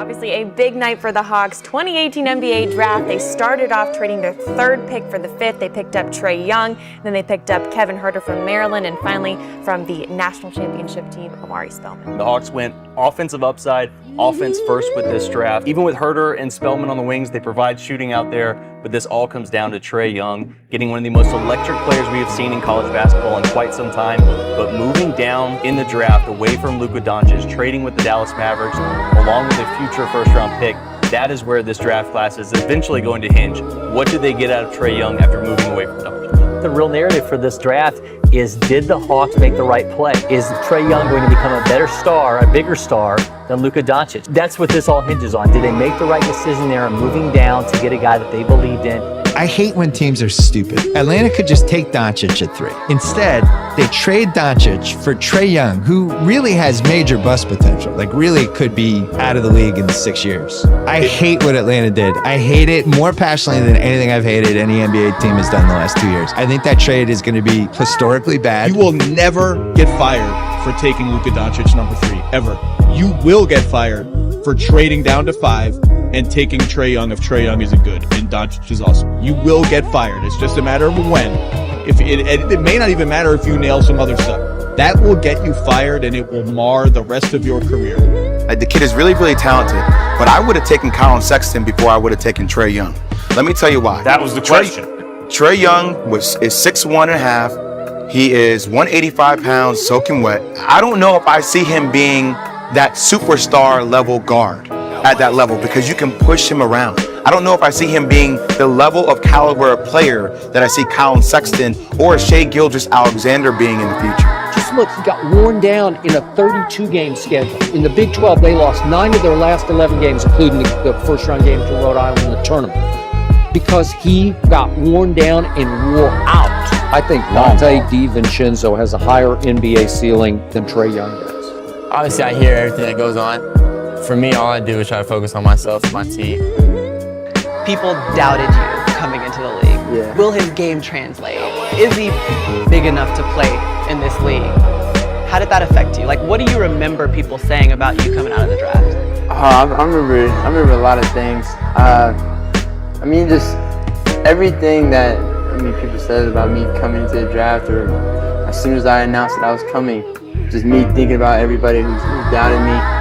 Obviously a big night for the Hawks. 2018 NBA draft. They started off trading their third pick for the fifth. They picked up Trae Young, then they picked up Kevin Huerter from Maryland, and finally from the national championship team, Omari Spellman. The Hawks went offensive upside, offense first with this draft. Even with Huerter and Spellman on the wings, they provide shooting out there, but this all comes down to Trae Young getting one of the most electric players we have seen in college basketball in quite some time, but moving down in the draft away from Luka Doncic, trading with the Dallas Mavericks, along with a future first-round pick. That is where this draft class is eventually going to hinge. What do they get out of Trae Young after moving away from Doncic? The real narrative for this draft is, did the Hawks make the right play? Is Trae Young going to become a better star, a bigger star than Luka Doncic? That's what this all hinges on. Did they make the right decision there in moving down to get a guy that they believed in? I hate when teams are stupid. Atlanta could just take Doncic at 3. Instead, they trade Doncic for Trae Young, who really has major bust potential, like really could be out of the league in 6 years. I hate what Atlanta did. I hate it more passionately than anything I've hated any NBA team has done in the last 2 years. I think that trade is going to be historically bad. You will never get fired for taking Luka Doncic number 3, ever. You will get fired for trading down to 5 and taking Trae Young if Trae Young isn't good and Doncic is awesome. You will get fired. It's just a matter of when. It may not even matter if you nail some other stuff. That will get you fired and it will mar the rest of your career. The kid is really, really talented, but I would have taken Colin Sexton before I would have taken Trae Young. Let me tell you why. That was the question. Trae Young is 6'1.5". He is 185 pounds, soaking wet. I don't know if I see him being that superstar level guard at that level, because you can push him around. I don't know if I see him being the level of caliber of player that I see Colin Sexton or Shai Gilgeous-Alexander being in the future. Just look, he got worn down in a 32-game schedule. In the Big 12, they lost 9 of their last 11 games, including the first-round game to Rhode Island in the tournament, because he got worn down and wore out. I think Dante DiVincenzo has a higher NBA ceiling than Trae Young does. Obviously, I hear everything that goes on. For me, all I do is try to focus on myself and my team. People doubted you coming into the league. Yeah. Will his game translate? Is he big enough to play in this league? How did that affect you? Like, what do you remember people saying about you coming out of the draft? I remember a lot of things. I mean, just everything that people said about me coming into the draft, or as soon as I announced that I was coming, just me thinking about everybody who doubted me.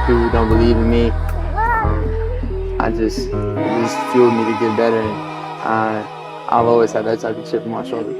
People who don't believe in me, it just fueled me to get better. And I'll always have that type of chip on my shoulder.